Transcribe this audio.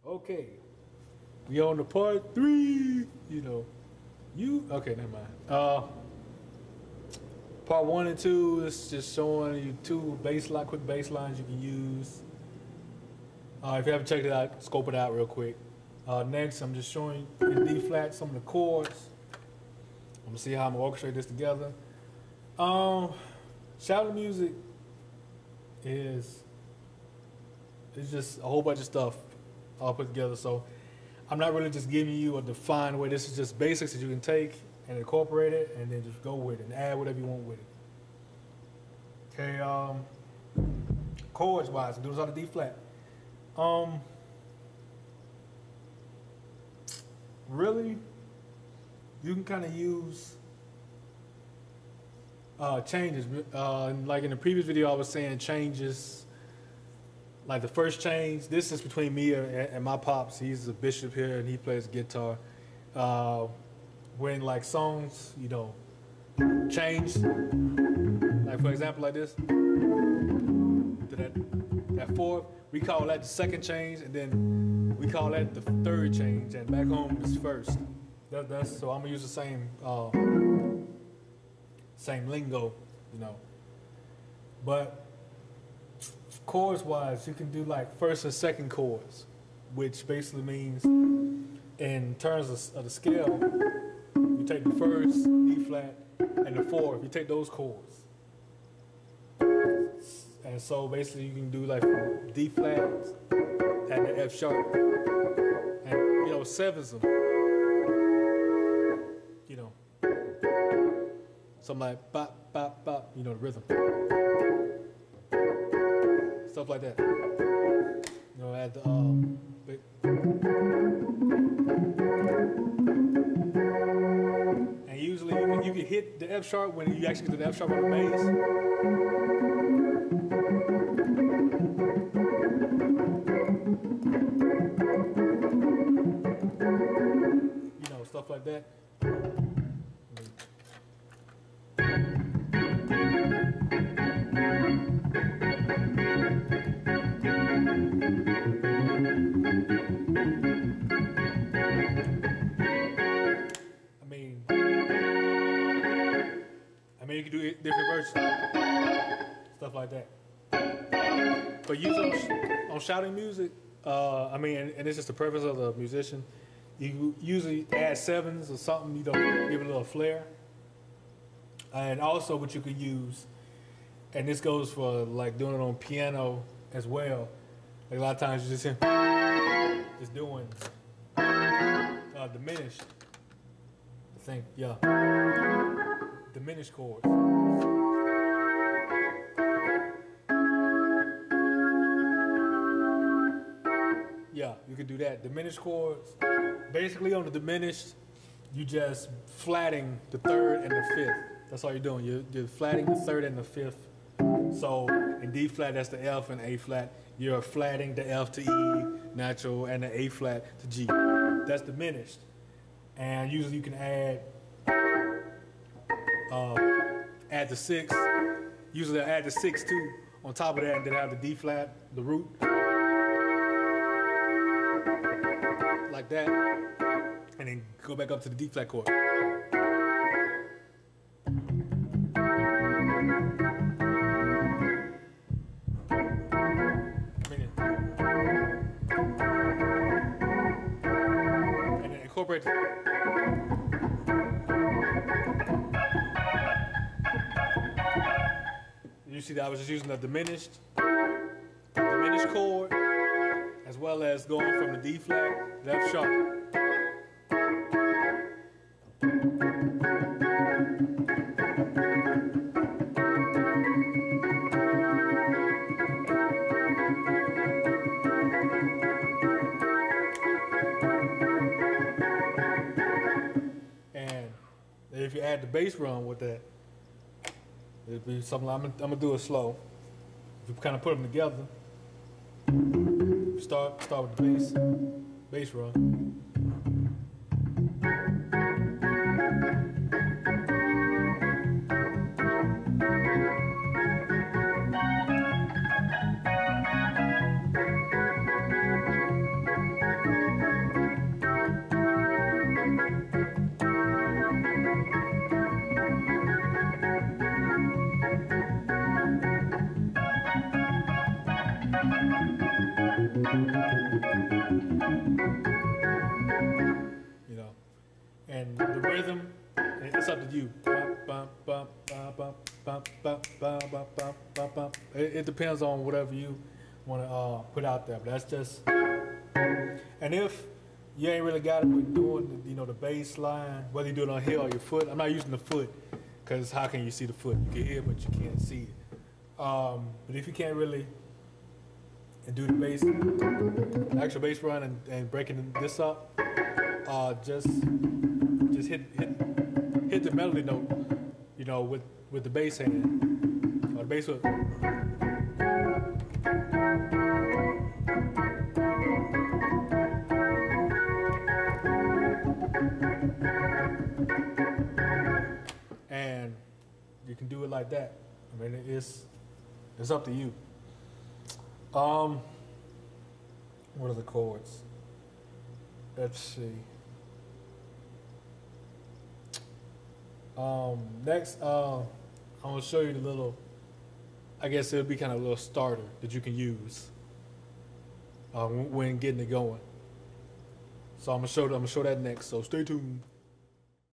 Okay, we on the part three. Okay, never mind. Part one and two is just showing you two quick bass lines you can use. If you haven't checked it out, scope it out real quick. Next, I'm just showing you in D flat some of the chords. I'm gonna see how I'm gonna orchestrate this together. Shouting music is just a whole bunch of stuff all put together. So I'm not really just giving you a defined way. This is just basics that you can take and incorporate it, and then just go with it and add whatever you want with it. Okay. Chords wise, do this on the D flat. Really, you can kind of use changes. Like in the previous video, I was saying changes. Like the first change, this is between me and my pops. He's a bishop here, and he plays guitar. When like songs, change. Like for example, like this. That fourth, we call that the second change, and then we call that the third change, and back home is first. So I'm gonna use the same lingo, But chords wise, you can do like first and second chords, which basically means in terms of the scale, you take the first, D flat, and the fourth, you take those chords. And so basically you can do like D flat and the F sharp, and sevens them, something like bop, bop, bop, the rhythm, stuff like that. Add the and usually you can hit the F sharp when you actually get to the F sharp on the bass. Stuff like that. I mean, you can do different versions, stuff like that. But usually on shouting music, and it's just the purpose of the musician. You usually add sevens or something, give it a little flair. And also what you could use, and this goes for like doing it on piano as well. Like a lot of times you just doing diminished. Diminished chords. Yeah, you can do that. Diminished chords. Basically on the diminished, you just flatting the third and the fifth. That's all you're doing. You're flatting the third and the fifth. So in D flat, that's the F, and A flat. You're flatting the F to E natural and the A flat to G. That's diminished. And usually you can add the six. Usually I add the six too on top of that, and then have the D flat, the root. Like that, and then go back up to the D flat chord. And then incorporate. You see that I was just using the diminished chord, as well as going from the D flat, the F sharp. And if you add the bass run with that, it'd be something. I'm gonna do it slow. If you kind of put them together. Start with the bass run. You know, and the rhythm, it's up to you. It depends on whatever you want to put out there, but that's just. And if you ain't really got it with doing, the bass line, whether you do it on here or your foot. I'm not using the foot, because how can you see the foot? You can hear it, but you can't see it. But if you can't really do the bass, actual bass run and breaking this up, just hit the melody note, with the bass hand or the bass hook. And you can do it like that. I mean, it's up to you. What are the chords? Let's see. Next, I'm gonna show you the little. I guess it'll be kind of a little starter that you can use when getting it going. So I'm gonna show that next. So stay tuned.